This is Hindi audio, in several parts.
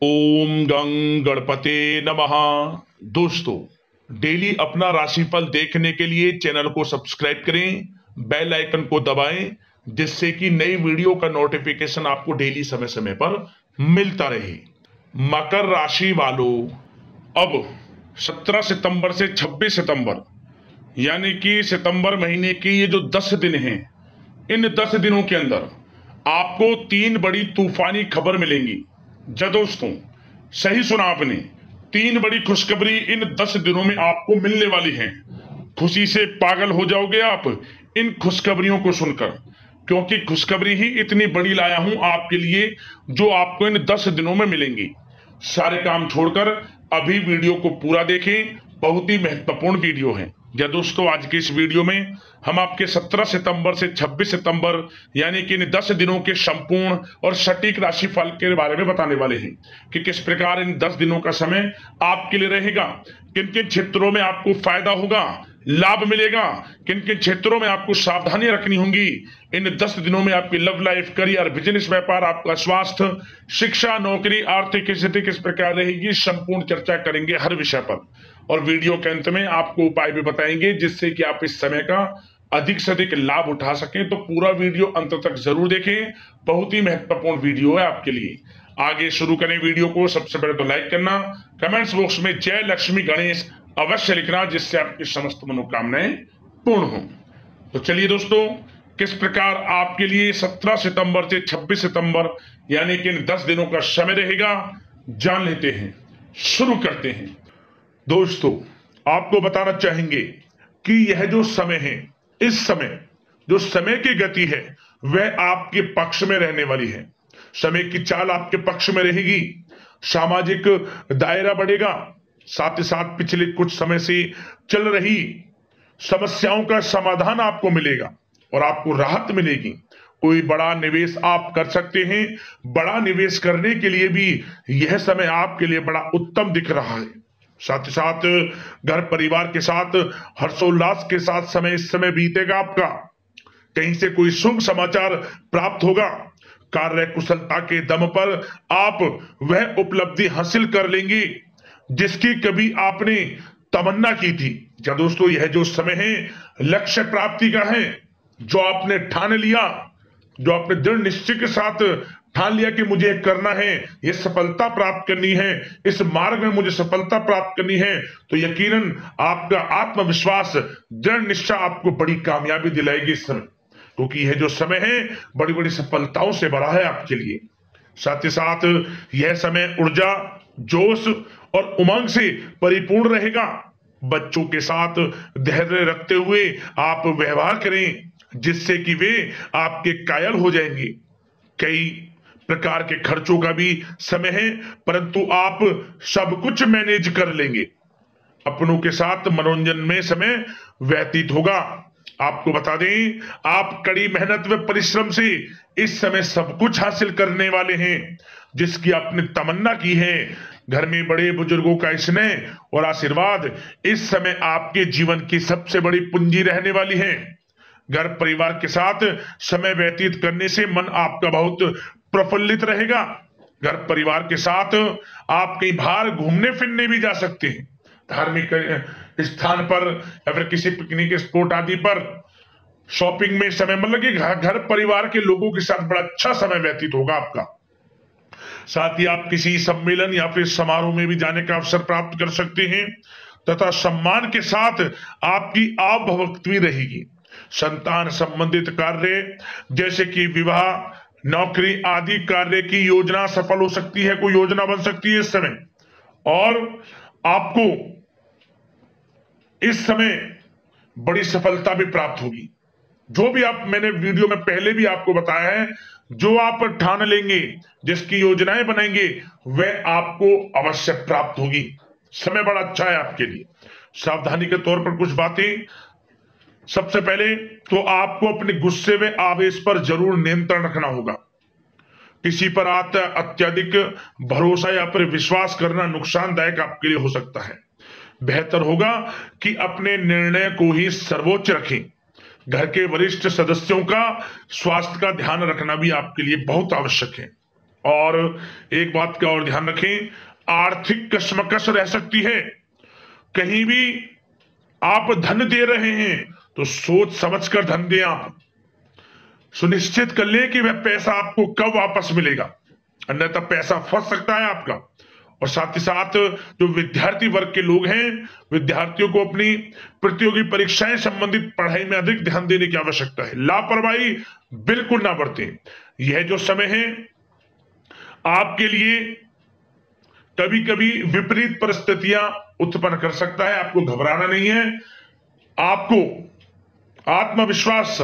ओम गं गणपते नमः। दोस्तों, डेली अपना राशिफल देखने के लिए चैनल को सब्सक्राइब करें, बेल आइकन को दबाएं, जिससे कि नई वीडियो का नोटिफिकेशन आपको डेली समय समय पर मिलता रहे। मकर राशि वालों, अब 17 सितंबर से 26 सितंबर यानी कि सितंबर महीने के ये जो 10 दिन हैं, इन 10 दिनों के अंदर आपको 3 बड़ी तूफानी खबर मिलेंगी। जय दोस्तों, सही सुना आपने, 3 बड़ी खुशखबरी इन 10 दिनों में आपको मिलने वाली हैं। खुशी से पागल हो जाओगे आप इन खुशखबरियों को सुनकर, क्योंकि खुशखबरी ही इतनी बड़ी लाया हूं आपके लिए जो आपको इन 10 दिनों में मिलेंगी। सारे काम छोड़कर अभी वीडियो को पूरा देखें, बहुत ही महत्वपूर्ण वीडियो है। या दोस्तों, आज के इस वीडियो में हम आपके 17 सितंबर से 26 सितंबर यानी कि इन 10 दिनों के संपूर्ण और सटीक राशिफल के बारे में बताने वाले हैं कि किस प्रकार इन 10 दिनों का समय आपके लिए रहेगा, किन किन क्षेत्रों में आपको फायदा होगा, लाभ मिलेगा, किन किन क्षेत्रों में आपको सावधानी रखनी होगी। इन 10 दिनों में आपकी लव लाइफ, करियर, बिजनेस, व्यापार, आपका स्वास्थ्य, शिक्षा, नौकरी, आर्थिक स्थिति किस प्रकार रहेगी, संपूर्ण चर्चा करेंगे हर विषय पर। और वीडियो के अंत में आपको उपाय भी बताएंगे जिससे कि आप इस समय का अधिक से अधिक लाभ उठा सकें। तो पूरा वीडियो अंत तक जरूर देखें, बहुत ही महत्वपूर्ण वीडियो है आपके लिए। आगे शुरू करें वीडियो को। सबसे पहले तो लाइक करना, कमेंट्स बॉक्स में जय लक्ष्मी गणेश अवश्य लिखना, जिससे आपकी समस्त मनोकामनाएं पूर्ण हो। तो चलिए दोस्तों, किस प्रकार आपके लिए 17 सितंबर से 26 सितंबर यानी कि इन 10 दिनों का समय रहेगा, जान लेते हैं। शुरू करते हैं। दोस्तों, आपको बताना चाहेंगे कि यह जो समय है, इस समय जो समय की गति है वह आपके पक्ष में रहने वाली है। समय की चाल आपके पक्ष में रहेगी, सामाजिक दायरा बढ़ेगा, साथ ही साथ पिछले कुछ समय से चल रही समस्याओं का समाधान आपको मिलेगा और आपको राहत मिलेगी। कोई बड़ा निवेश आप कर सकते हैं। बड़ा निवेश करने के लिए भी यह समय आपके लिए बड़ा उत्तम दिख रहा है। साथ ही साथ घर परिवार के साथ हर्षोल्लास के साथ समय इस समय बीतेगा आपका। कहीं से कोई शुभ समाचार प्राप्त होगा। कार्य कुशलता के दम पर आप वह उपलब्धि हासिल कर लेंगे जिसकी कभी आपने तमन्ना की थी। क्या दोस्तों, यह जो समय है लक्ष्य प्राप्ति का है। जो आपने ठान लिया, जो आपने दृढ़ निश्चय के साथ ठान लिया कि मुझे करना है, ये सफलता प्राप्त करनी है, इस मार्ग में मुझे सफलता प्राप्त करनी है, तो यकीनन आपका आत्मविश्वास, दृढ़ निश्चय आपको बड़ी कामयाबी दिलाएगी इस समय, क्योंकि यह जो समय है बड़ी बड़ी सफलताओं से भरा है आपके लिए। साथ ही साथ यह समय ऊर्जा, जोश और उमंग से परिपूर्ण रहेगा। बच्चों के साथ धैर्य रखते हुए आप व्यवहार करें जिससे कि वे आपके कायल हो जाएंगे। कई प्रकार के खर्चों का भी समय है, परंतु आप सब कुछ मैनेज कर लेंगे। अपनों के साथ मनोरंजन में समय व्यतीत होगा। आपको बता दें, आप कड़ी मेहनत व परिश्रम से इस समय सब कुछ हासिल करने वाले हैं जिसकी आपने तमन्ना की है। घर में बड़े बुजुर्गों का स्नेह और आशीर्वाद इस समय आपके जीवन की सबसे बड़ी पूंजी रहने वाली है। घर परिवार के साथ समय व्यतीत करने से मन आपका बहुत प्रफुल्लित रहेगा। घर परिवार के साथ आप कहीं बाहर घूमने फिरने भी जा सकते हैं, धार्मिक स्थान पर या फिर किसी पिकनिक स्पॉट आदि पर, शॉपिंग में समय, मतलब कि घर परिवार के लोगों के साथ बड़ा अच्छा समय व्यतीत होगा आपका। साथ ही आप किसी सम्मेलन या फिर समारोह में भी जाने का अवसर प्राप्त कर सकते हैं तथा सम्मान के साथ आपकी आवभगत भी रहेगी। संतान संबंधित कार्य जैसे कि विवाह, नौकरी आदि कार्य की योजना सफल हो सकती है, कोई योजना बन सकती है इस समय। और आपको इस समय बड़ी सफलता भी प्राप्त होगी। जो भी आप, मैंने वीडियो में पहले भी आपको बताया है, जो आप ठान लेंगे, जिसकी योजनाएं बनाएंगे, वह आपको अवश्य प्राप्त होगी। समय बड़ा अच्छा है आपके लिए। सावधानी के तौर पर कुछ बातें। सबसे पहले तो आपको अपने गुस्से व आवेश पर जरूर नियंत्रण रखना होगा। किसी पर अत्यधिक भरोसा या फिर विश्वास करना नुकसानदायक आपके लिए हो सकता है। बेहतर होगा कि अपने निर्णय को ही सर्वोच्च रखें। घर के वरिष्ठ सदस्यों का स्वास्थ्य का ध्यान रखना भी आपके लिए बहुत आवश्यक है। और एक बात का और ध्यान रखें, आर्थिक कशमकश रह सकती है। कहीं भी आप धन दे रहे हैं तो सोच समझकर धन दें। आप सुनिश्चित कर लें कि वह पैसा आपको कब वापस मिलेगा, अन्यथा पैसा फंस सकता है आपका। और साथ ही साथ जो विद्यार्थी वर्ग के लोग हैं, विद्यार्थियों को अपनी प्रतियोगी परीक्षाएं संबंधित पढ़ाई में अधिक ध्यान देने की आवश्यकता है। लापरवाही बिल्कुल ना बरतें। यह जो समय है आपके लिए कभी कभी विपरीत परिस्थितियां उत्पन्न कर सकता है, आपको घबराना नहीं है। आपको आत्मविश्वास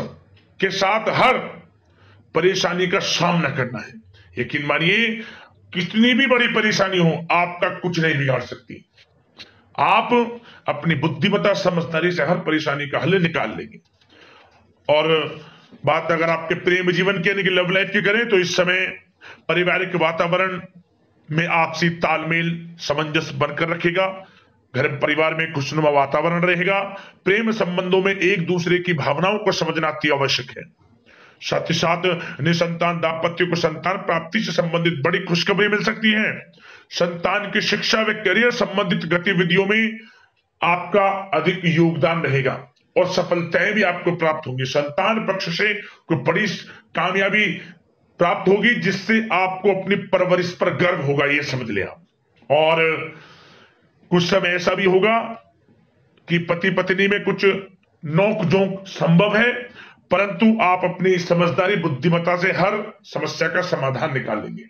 के साथ हर परेशानी का सामना करना है। यकीन मानिए, कितनी भी बड़ी परेशानी हो आपका कुछ नहीं बिगाड़ सकती। आप अपनी बुद्धिमत्ता समझदारी से हर परेशानी का हल निकाल लेंगे। और बात अगर आपके प्रेम जीवन की यानी कि लव लाइफ की करें तो इस समय पारिवारिक वातावरण में आपसी तालमेल सामंजस्य बनकर रखेगा। घर परिवार में खुशनुमा वातावरण रहेगा। प्रेम संबंधों में एक दूसरे की भावनाओं को समझना अति आवश्यक है। साथ ही साथ निसंतान दाम्पत्य को संतान प्राप्ति से संबंधित बड़ी खुशखबरी मिल सकती है। संतान की शिक्षा व करियर संबंधित गतिविधियों में आपका अधिक योगदान रहेगा और सफलताएं भी आपको प्राप्त होंगी। संतान पक्ष से कोई बड़ी कामयाबी प्राप्त होगी जिससे आपको अपनी परवरिश पर गर्व होगा, ये समझ लिया। और कुछ समय ऐसा भी होगा कि पति पत्नी में कुछ नोक झोंक संभव है, परंतु आप अपनी समझदारी बुद्धिमत्ता से हर समस्या का समाधान निकाल लेंगे।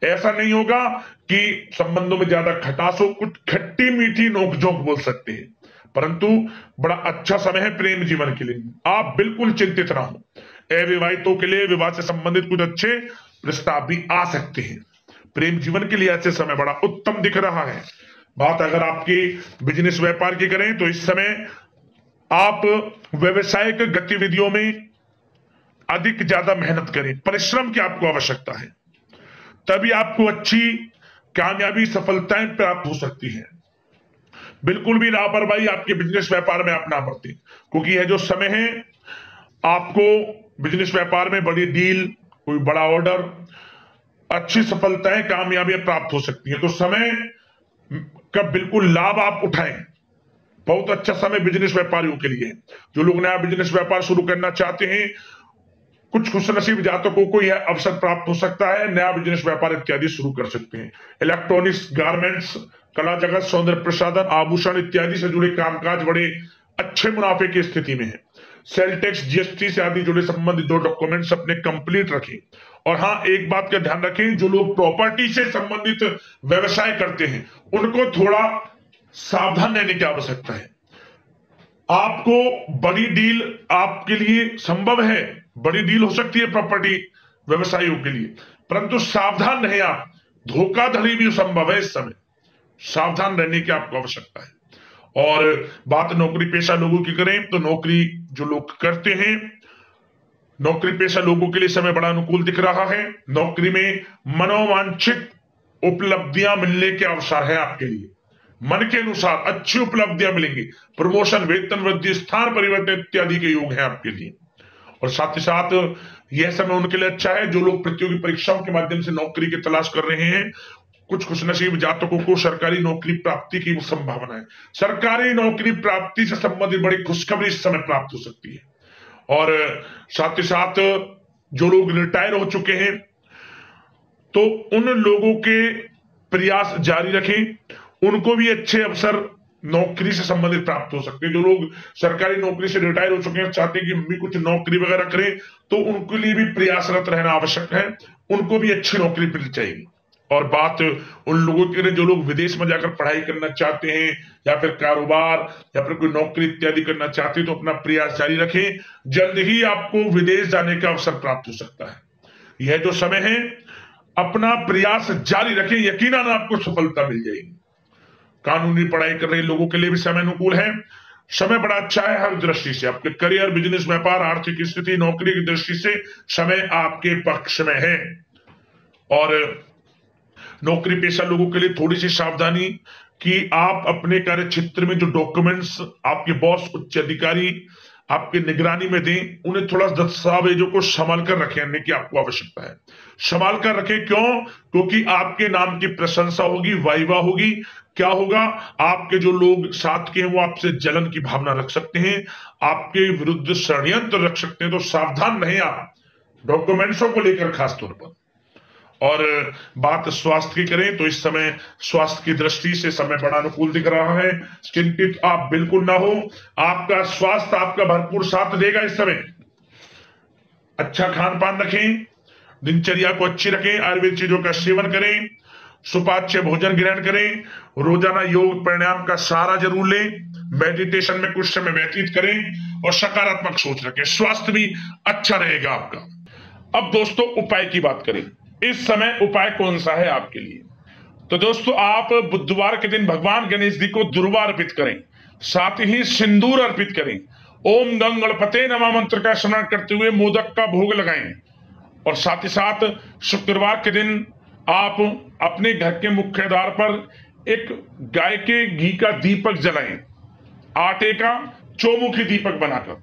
ऐसा नहीं होगा कि संबंधों में ज्यादा खटास हो, कुछ खट्टी मीठी नोकझोंक बोल सकते हैं, परंतु बड़ा अच्छा समय है प्रेम जीवन के लिए। आप बिल्कुल चिंतित ना हो। अविवाहितों के लिए विवाह से संबंधित कुछ अच्छे प्रस्ताव भी आ सकते हैं। प्रेम जीवन के लिए ऐसे समय बड़ा उत्तम दिख रहा है। बात अगर आपकी बिजनेस व्यापार की करें तो इस समय आप व्यवसायिक गतिविधियों में अधिक ज्यादा मेहनत करें, परिश्रम की आपको आवश्यकता है, तभी आपको अच्छी कामयाबी सफलताएं प्राप्त हो सकती है। बिल्कुल भी लापरवाही आपके बिजनेस व्यापार में आप ना बरतें, क्योंकि यह जो समय है आपको बिजनेस व्यापार में बड़ी डील, कोई बड़ा ऑर्डर, अच्छी सफलताएं कामयाबियां प्राप्त हो सकती है। तो समय का बिल्कुल लाभ आप उठाएं। बहुत अच्छा समय बिजनेस व्यापारियों के लिए है। जो लोग नया बिजनेस व्यापार शुरू करना चाहते हैं, कुछ खुशनसीब जातकों को यह अवसर प्राप्त हो सकता है, नया बिजनेस व्यापार इत्यादि शुरू कर सकते हैं। इलेक्ट्रॉनिक्स, गारमेंट्स, कला जगत, सौंदर्य प्रसाधन, आभूषण इत्यादि से जुड़े कामकाज बड़े अच्छे मुनाफे की स्थिति में है। सेल टैक्स, जीएसटी से आदि जुड़े संबंधित जो डॉक्यूमेंट्स अपने कंप्लीट रखें। और हाँ, एक बात का ध्यान रखें, जो लोग प्रॉपर्टी से संबंधित व्यवसाय करते हैं उनको थोड़ा सावधान रहने की आवश्यकता है। आपको बड़ी डील आपके लिए संभव है, बड़ी डील हो सकती है प्रॉपर्टी व्यवसायियों के लिए, परंतु सावधान रहे आप, धोखाधड़ी भी संभव है। इस समय सावधान रहने की आपको आवश्यकता है। और बात नौकरी पेशा लोगों की करें तो नौकरी जो लोग करते हैं, नौकरी पेशा लोगों के लिए समय बड़ा अनुकूल दिख रहा है। नौकरी में मनोवांछित उपलब्धियां मिलने के अवसर है आपके लिए। मन के अनुसार अच्छी उपलब्धियां मिलेंगी, प्रमोशन, वेतन वृद्धि, स्थान परिवर्तन इत्यादि के योग है आपके लिए। और साथ ही साथ यह समय उनके लिए अच्छा है जो लोग प्रतियोगी परीक्षाओं के माध्यम से नौकरी की तलाश कर रहे हैं। कुछ खुशनसीब जातकों को सरकारी नौकरी प्राप्ति की संभावना है। सरकारी नौकरी प्राप्ति से संबंधित बड़ी खुशखबरी इस समय प्राप्त हो सकती है। और साथ ही साथ जो लोग रिटायर हो चुके हैं तो उन लोगों के प्रयास जारी रखें, उनको भी अच्छे अवसर नौकरी से संबंधित प्राप्त हो सकते हैं। जो लोग सरकारी नौकरी से रिटायर हो चुके हैं, चाहते हैं कि हम भी कुछ नौकरी वगैरह करें, तो उनके लिए भी प्रयासरत रहना आवश्यक है, उनको भी अच्छी नौकरी मिल जाएगी। और बात उन लोगों के लिए जो लोग विदेश में जाकर पढ़ाई करना चाहते हैं या फिर कारोबार या फिर कोई नौकरी इत्यादि करना चाहते हैं तो अपना प्रयास जारी रखें, जल्द ही आपको विदेश जाने का अवसर प्राप्त हो सकता है। यह जो समय है अपना प्रयास जारी रखें, यकीनन आपको सफलता मिल जाएगी। कानूनी पढ़ाई कर रहे लोगों के लिए भी समय अनुकूल है। समय बड़ा अच्छा है हर दृष्टि से, आपके करियर, बिजनेस, व्यापार, आर्थिक स्थिति, नौकरी की दृष्टि से समय आपके पक्ष में है। और नौकरी पेशा लोगों के लिए थोड़ी सी सावधानी कि आप अपने कार्य क्षेत्र में जो डॉक्यूमेंट्स आपके बॉस, उच्च अधिकारी आपके निगरानी में दें, उन्हें थोड़ा दस्तावेजों को संभाल कर रखने की आपको आवश्यकता है। संभाल कर रखें, क्यों? क्योंकि आपके नाम की प्रशंसा होगी, वाइवा होगी। क्या होगा? आपके जो लोग साथ के हैं वो आपसे जलन की भावना रख सकते हैं, आपके विरुद्ध षड्यंत्र रख सकते हैं। तो सावधान रहें आप डॉक्यूमेंट्सों को लेकर खासतौर पर। और बात स्वास्थ्य की करें तो इस समय स्वास्थ्य की दृष्टि से समय बड़ा अनुकूल दिख रहा है। चिंतित आप बिल्कुल ना हो, आपका स्वास्थ्य आपका भरपूर साथ देगा इस समय। अच्छा खान पान रखें, दिनचर्या को अच्छी रखें, आयुर्वेद चीजों का सेवन करें, सुपाच्य भोजन ग्रहण करें, रोजाना योग प्राणायाम का सहारा जरूर लें, मेडिटेशन में कुछ समय व्यतीत करें और सकारात्मक सोच रखें। स्वास्थ्य भी अच्छा रहेगा आपका। अब दोस्तों उपाय की बात करें, इस समय उपाय कौन सा है आपके लिए? तो दोस्तों आप बुधवार के दिन भगवान गणेश जी को दुर्वा अर्पित करें, साथ ही सिंदूर अर्पित करें, ओम गंग गणपते नमः मंत्र का स्मरण करते हुए मोदक का भोग लगाएं। और साथ ही साथ शुक्रवार के दिन आप अपने घर के मुख्य द्वार पर एक गाय के घी का दीपक जलाएं, आटे का चौमुखी दीपक बनाकर,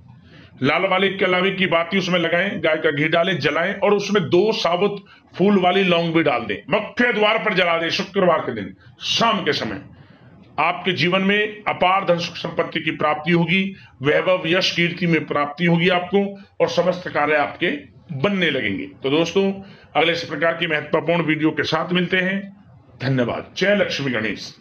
लाल वाली कलावी की बाती उसमें लगाएं, गाय का घी डालें, जलाएं और उसमें 2 साबुत फूल वाली लौंग भी डाल दें, मुख्य द्वार पर जला दें शुक्रवार के दिन शाम के समय। आपके जीवन में अपार धन सुख संपत्ति की प्राप्ति होगी, वैभव यश कीर्ति में प्राप्ति होगी आपको, और समस्त कार्य आपके बनने लगेंगे। तो दोस्तों अगले इस प्रकार की महत्वपूर्ण वीडियो के साथ मिलते हैं। धन्यवाद। जय लक्ष्मी गणेश।